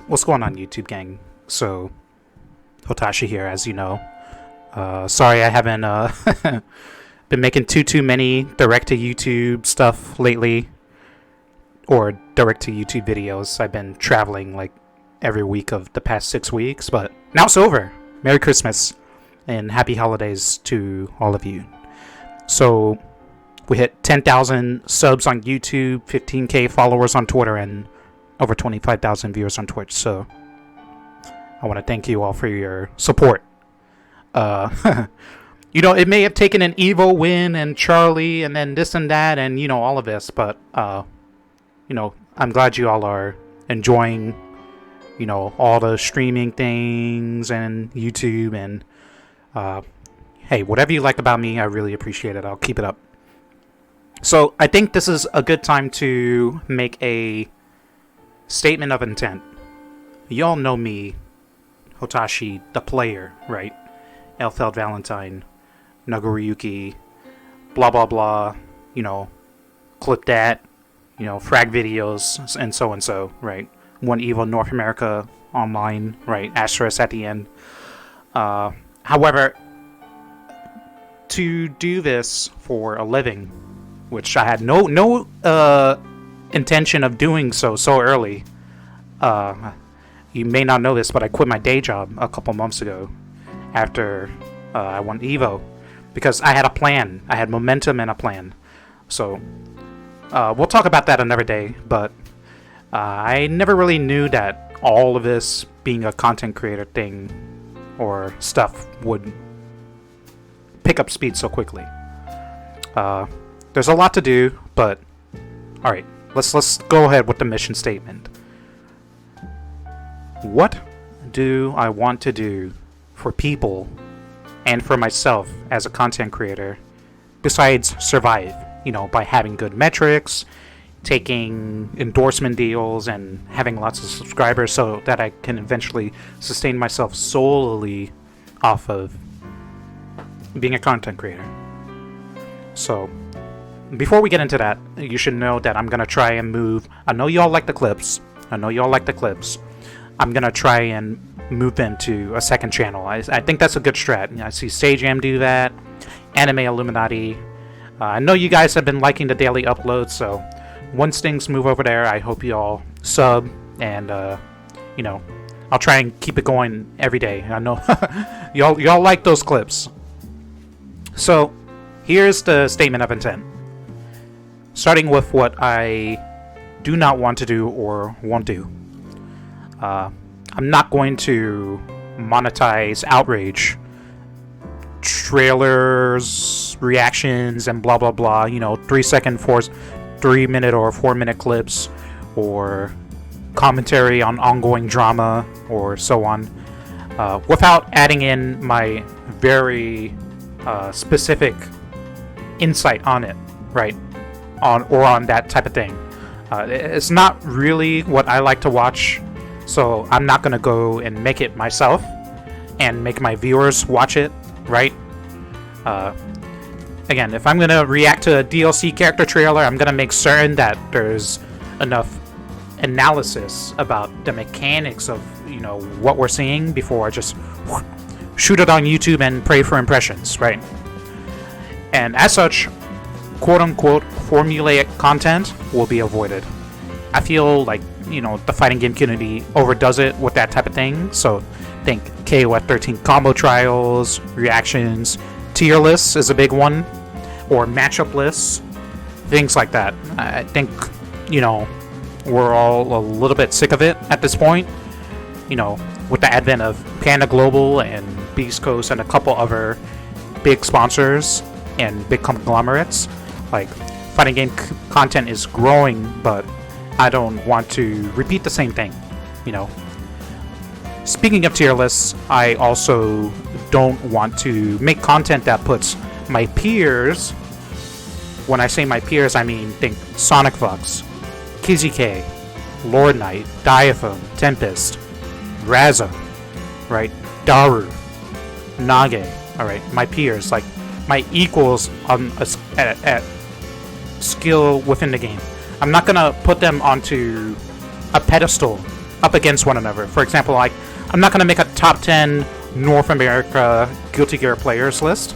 What's going on, YouTube gang? So, Hotashi here, as you know. Sorry I haven't been making too many direct-to-YouTube stuff lately. Or direct-to-YouTube videos. I've been traveling like every week of the past 6 weeks, but now it's over. Merry Christmas and happy holidays to all of you. So, we hit 10,000 subs on YouTube, 15k followers on Twitter, and over 25,000 viewers on Twitch. So I want to thank you all for your support. It may have taken an Evo win and Charlie and then this and that and all of this, but I'm glad you all are enjoying all the streaming things and YouTube, and hey, whatever you like about me, I really appreciate it. I'll keep it up. So I think this is a good time to make a statement of intent. Y'all know me, Hotashi, the player, right? Elfeld Valentine, Nagoriyuki, blah blah blah, clip that, frag videos, and so, right? One Evo North America online, right? Asterisk at the end. However, to do this for a living, which I had no intention of doing so early. You may not know this, but I quit my day job a couple months ago after I won Evo because I had a plan. I had momentum and a plan. So we'll talk about that another day, but I never really knew that all of this being a content creator thing or stuff would pick up speed so quickly. There's a lot to do, but alright. Let's go ahead with the mission statement. What do I want to do for people and for myself as a content creator besides survive, by having good metrics, taking endorsement deals, and having lots of subscribers so that I can eventually sustain myself solely off of being a content creator. So, before we get into that, you should know that I'm going to try and move. I know y'all like the clips. I'm going to try and move them to a second channel. I think that's a good strat. I see SageAm do that. Anime Illuminati. I know you guys have been liking the daily uploads, so once things move over there, I hope y'all sub and, I'll try and keep it going every day. I know y'all like those clips. So, here's the statement of intent. Starting with what I do not want to do or won't do. I'm not going to monetize outrage, trailers, reactions, and blah blah blah. 3 minute or 4 minute clips, or commentary on ongoing drama, or so on, without adding in my very specific insight on it, right? On that type of thing. It's not really what I like to watch, so I'm not gonna go and make it myself and make my viewers watch it, right? Again, if I'm gonna react to a DLC character trailer, I'm gonna make certain that there's enough analysis about the mechanics of what we're seeing before I just shoot it on YouTube and pray for impressions, right? And as such, quote-unquote formulaic content will be avoided. I feel like, the fighting game community overdoes it with that type of thing, so think KOF 13 combo trials, reactions, tier lists is a big one, or matchup lists, things like that. I think, we're all a little bit sick of it at this point, with the advent of Panda Global and Beast Coast and a couple other big sponsors and big conglomerates. Like, fighting game content is growing, but I don't want to repeat the same thing, Speaking of tier lists, I also don't want to make content that puts my peers, when I say my peers, I mean think Sonic Fox, Kizzy Lord Knight, Diaphone, Tempest, Raza, right? Daru, Nage, alright, my peers, like my equals on at skill within the game. I'm not gonna put them onto a pedestal up against one another. For example, like, I'm not going to make a top 10 North America Guilty Gear players list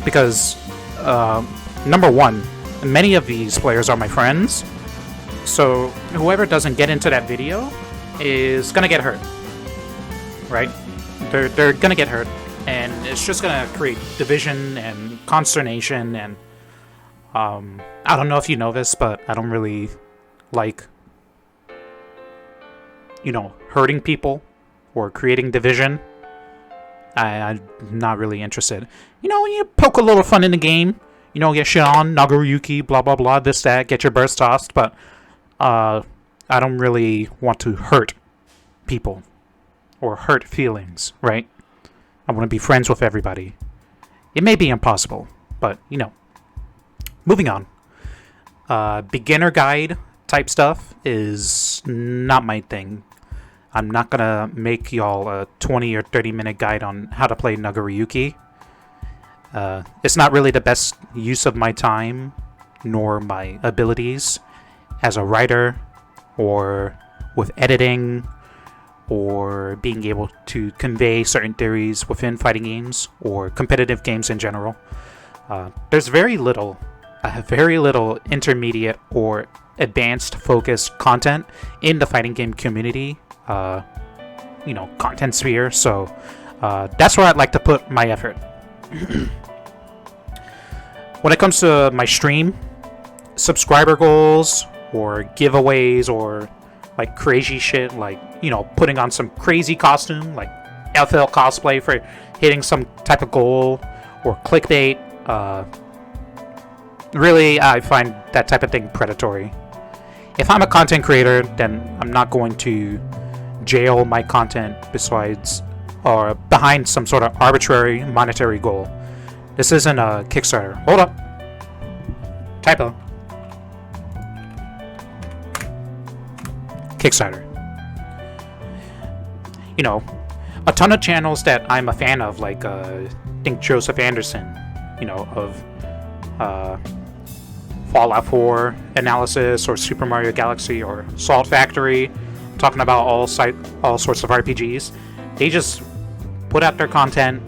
because, number one, many of these players are my friends, so whoever doesn't get into that video is going to get hurt, right? They're going to get hurt, and it's just going to create division and consternation, and I don't know if you know this, but I don't really like, hurting people or creating division. I'm not really interested. You poke a little fun in the game, get shit on, Nagoriyuki, blah blah blah, this, that, get your burst tossed, but I don't really want to hurt people or hurt feelings, right? I want to be friends with everybody. It may be impossible, but moving on. Beginner guide type stuff is not my thing. I'm not gonna make y'all a 20 or 30 minute guide on how to play Nagoriyuki. It's not really the best use of my time nor my abilities as a writer or with editing or being able to convey certain theories within fighting games or competitive games in general. There's very little intermediate or advanced focused content in the fighting game community, content sphere, so that's where I'd like to put my effort. When it comes to my stream, subscriber goals or giveaways or like crazy shit, like putting on some crazy costume like FL cosplay for hitting some type of goal or clickbait, really I find that type of thing predatory. If I'm a content creator, then I'm not going to jail my content besides or behind some sort of arbitrary monetary goal. This isn't a Kickstarter. Hold up. Typo. Kickstarter. A ton of channels that I'm a fan of, like think Joseph Anderson, of Fallout 4 analysis or Super Mario Galaxy or Salt Factory, talking about all sorts of RPGs. They just put out their content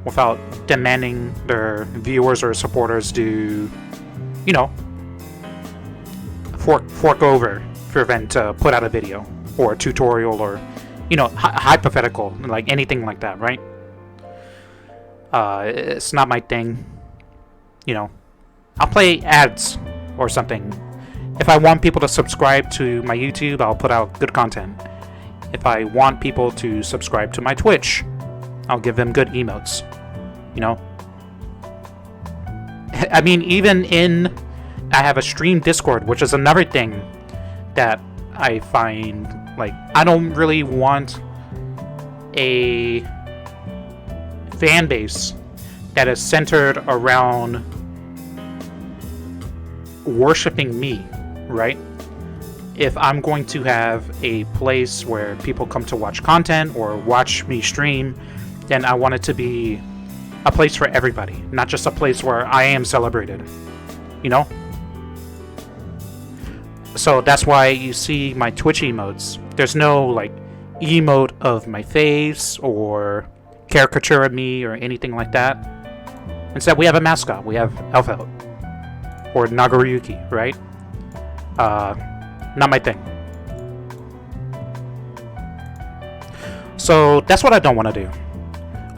without demanding their viewers or supporters to, fork over for them to put out a video or a tutorial or, hypothetical, like anything like that, right? It's not my thing. I'll play ads or something. If I want people to subscribe to my YouTube, I'll put out good content. If I want people to subscribe to my Twitch, I'll give them good emotes. I mean, I have a stream Discord, which is another thing that I find, like, I don't really want a fan base that is centered around worshiping me, right? If I'm going to have a place where people come to watch content or watch me stream, then I want it to be a place for everybody, not just a place where I am celebrated, So that's why you see my Twitch emotes. There's no, like, emote of my face or caricature of me or anything like that. Instead, we have a mascot. We have Elfeld or Nagoriyuki, right? Not my thing. So that's what I don't want to do.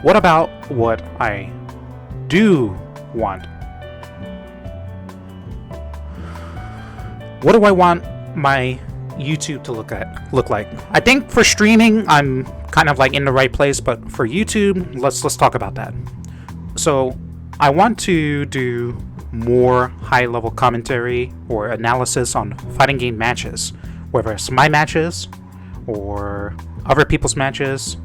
What about what I do want? What do I want my YouTube to look like? I think for streaming, I'm kind of like in the right place, but for YouTube, let's talk about that. So I want to do more high-level commentary or analysis on fighting game matches, whether it's my matches or other people's matches.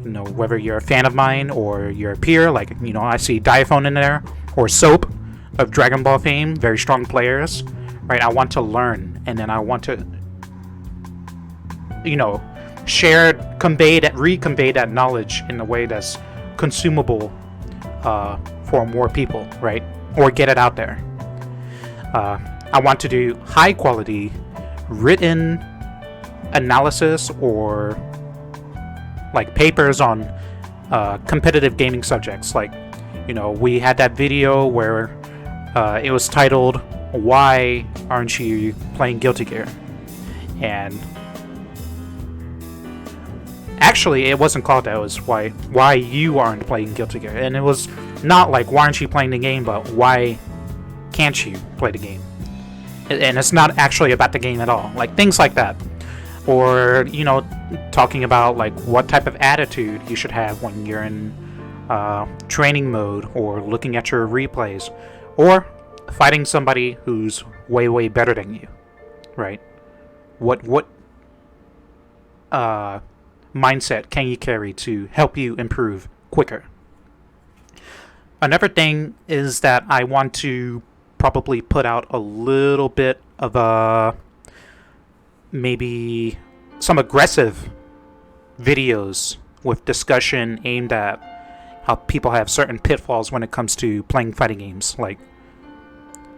Whether you're a fan of mine or you're a peer, like, I see Diaphone in there, or Soap of Dragon Ball fame, very strong players, right? I want to learn, and then I want to, reconvey that knowledge in a way that's consumable for more people, right? Or get it out there. I want to do high quality, written, analysis or like papers on competitive gaming subjects. Like, we had that video where it was titled, "Why Aren't You Playing Guilty Gear?" And actually, it wasn't called that. It was why you aren't playing Guilty Gear. And it was not like, why aren't you playing the game, but why can't you play the game? And it's not actually about the game at all. Like, things like that. Or, talking about, like, what type of attitude you should have when you're in training mode, or looking at your replays, or fighting somebody who's way, way better than you, right? What mindset can you carry to help you improve quicker? Another thing is that I want to probably put out a little bit of maybe some aggressive videos with discussion aimed at how people have certain pitfalls when it comes to playing fighting games. Like,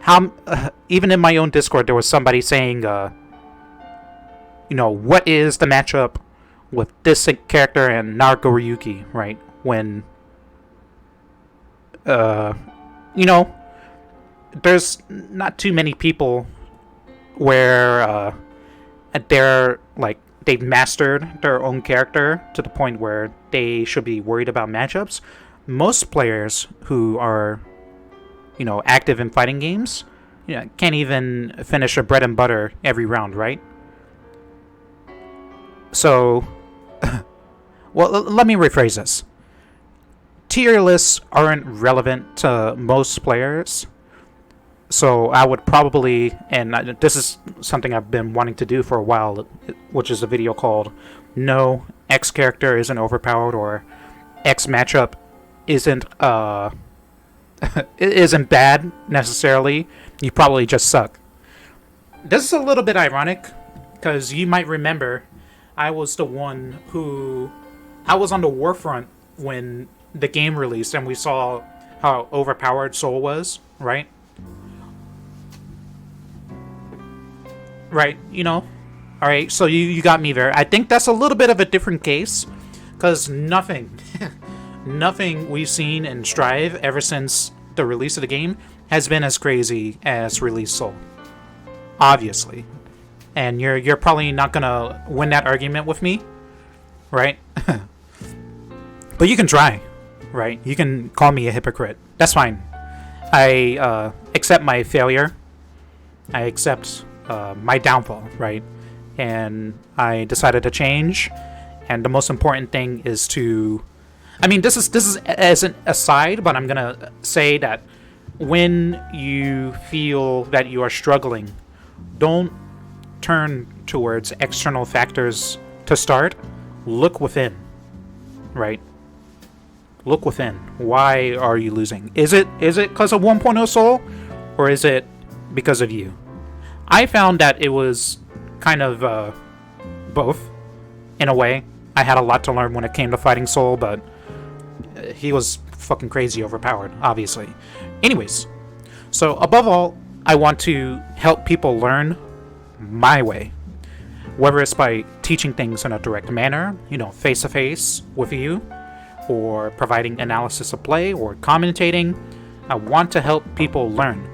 how even in my own Discord, there was somebody saying, what is the matchup with this character and Naruto Ryuki, right? When, there's not too many people where they're like, they've mastered their own character to the point where they should be worried about matchups. Most players who are, active in fighting games, can't even finish a bread and butter every round, right? So, well, let me rephrase this. Tier lists aren't relevant to most players. So I would probably, and this is something I've been wanting to do for a while, which is a video called "No, X character isn't overpowered," or "X matchup isn't isn't bad necessarily. You probably just suck." This is a little bit ironic because you might remember I was the one who I was on the warfront when the game released, and we saw how overpowered Soul was, right? Right, Alright, so you got me there. I think that's a little bit of a different case, because nothing we've seen in Strive ever since the release of the game has been as crazy as release Soul. Obviously. And you're probably not gonna win that argument with me, right? But you can try, right? You can call me a hypocrite. That's fine. I accept my failure. I accept my downfall, right? And I decided to change. And the most important thing is to, this is as an aside, but I'm gonna say that when you feel that you are struggling, don't turn towards external factors to start. Look within, right? Look within. Why are you losing? Is it because of 1.0 Soul, or is it because of you? I found that it was kind of both, in a way. I had a lot to learn when it came to fighting Soul, but he was fucking crazy overpowered, obviously. Anyways, so above all, I want to help people learn my way. Whether it's by teaching things in a direct manner, face-to-face with you, or providing analysis of play, or commentating, I want to help people learn.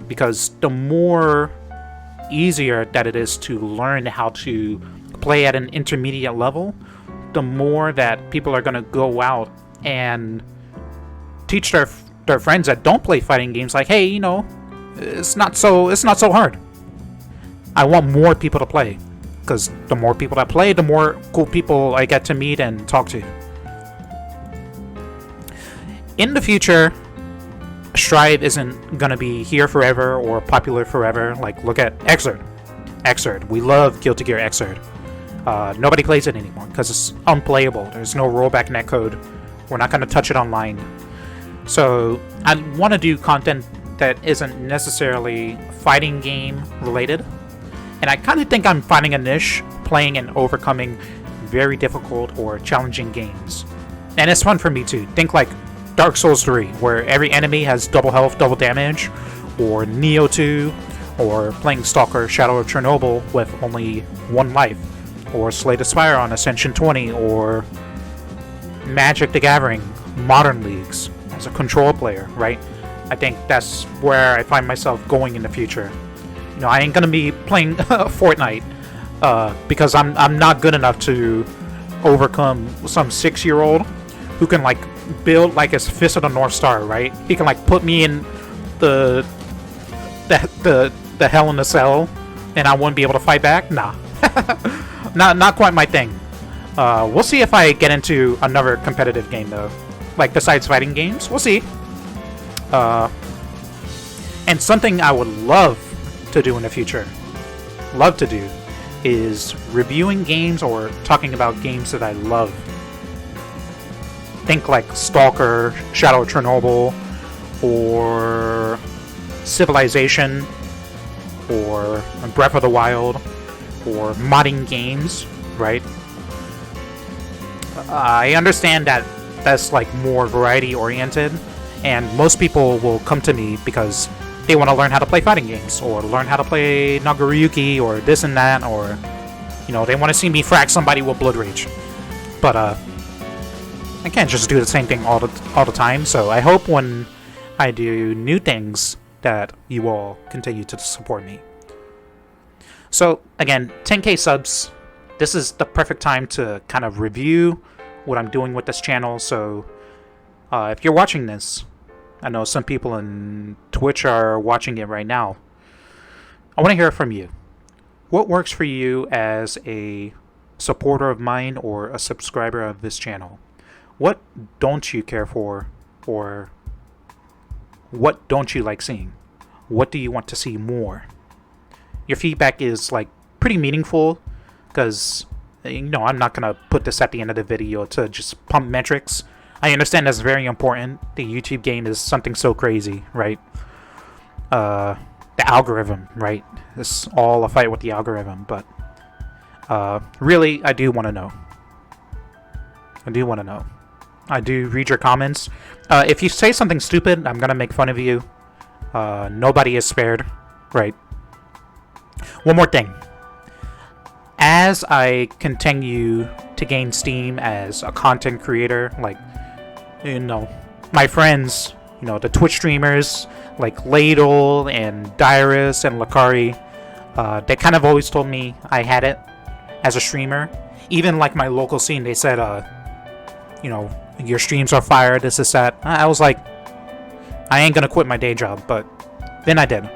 Because the more easier that it is to learn how to play at an intermediate level, the more that people are going to go out and teach their friends that don't play fighting games, like, hey, it's not so hard. I want more people to play, because the more people that play, the more cool people I get to meet and talk to. In the future, Strive isn't gonna be here forever or popular forever. Like, look at Xrd. We love Guilty Gear Xrd. Nobody plays it anymore because it's unplayable. There's no rollback netcode. We're not gonna touch it online. So I want to do content that isn't necessarily fighting game related. And I kind of think I'm finding a niche playing and overcoming very difficult or challenging games. And it's fun for me too. Think like Dark Souls 3, where every enemy has double health, double damage, or Neo 2, or playing Stalker Shadow of Chernobyl with only one life. or Slay the Spire on Ascension 20, or Magic the Gathering Modern Leagues as a control player, right? I think that's where I find myself going in the future. You know, I ain't gonna be playing Fortnite because I'm not good enough to overcome some 6-year-old who can like build like his Fist of the North Star, right? He can like put me in the Hell in a Cell, and I wouldn't be able to fight back. Nah, not quite my thing. We'll see if I get into another competitive game though, like besides fighting games. We'll see. And something I would love to do in the future, is reviewing games or talking about games that I love. Think like Stalker, Shadow of Chernobyl, or Civilization, or Breath of the Wild, or modding games, right? I understand that that's like more variety oriented, and most people will come to me because they want to learn how to play fighting games, or learn how to play Nagoriyuki, or this and that, or, you know, they want to see me frag somebody with Blood Rage. But I can't just do the same thing all the time, so I hope when I do new things that you all continue to support me. So again, 10k subs. This is the perfect time to kind of review what I'm doing with this channel. So if you're watching this, I know some people in Twitch are watching it right now. I want to hear from you. What works for you as a supporter of mine or a subscriber of this channel? What don't you care for, or what don't you like seeing? What do you want to see more? Your feedback is like pretty meaningful, because, you know, I'm not gonna put this at the end of the video to just pump metrics. I understand that's very important. The YouTube game is something so crazy, right? The algorithm, right? It's all a fight with the algorithm, but really, I do want to know. I do read your comments. If you say something stupid, I'm gonna make fun of you. Nobody is spared, right? One more thing. As I continue to gain steam as a content creator, like, you know, my friends, you know, the Twitch streamers like Ladle and Dyrus and Lakari, they kind of always told me I had it as a streamer. Even like my local scene, they said, you know, your streams are fire, this is that. I was like, I ain't gonna quit my day job, but then I did.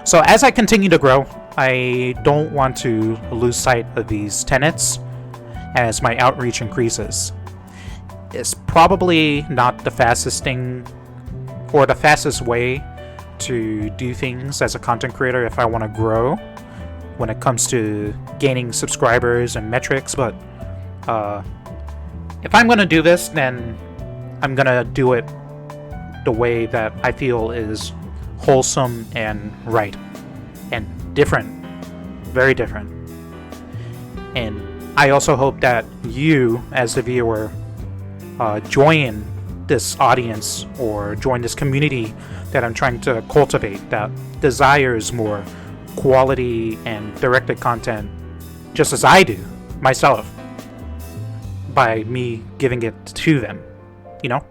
So as I continue to grow, I don't want to lose sight of these tenets as my outreach increases. It's probably not the fastest thing or the fastest way to do things as a content creator if I want to grow when it comes to gaining subscribers and metrics, but if I'm going to do this, then I'm going to do it the way that I feel is wholesome and right and different, very different. And I also hope that you, as the viewer, join this audience or join this community that I'm trying to cultivate, that desires more quality and directed content, just as I do myself, by me giving it to them, you know?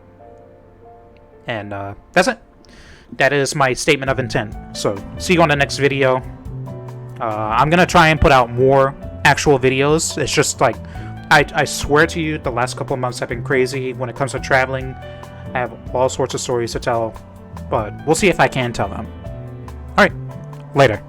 And that's it. That is my statement of intent. So see you on the next video. I'm gonna try and put out more actual videos. It's just like, I swear to you, the last couple of months have been crazy when it comes to traveling. I have all sorts of stories to tell, but we'll see if I can tell them. Alright, later.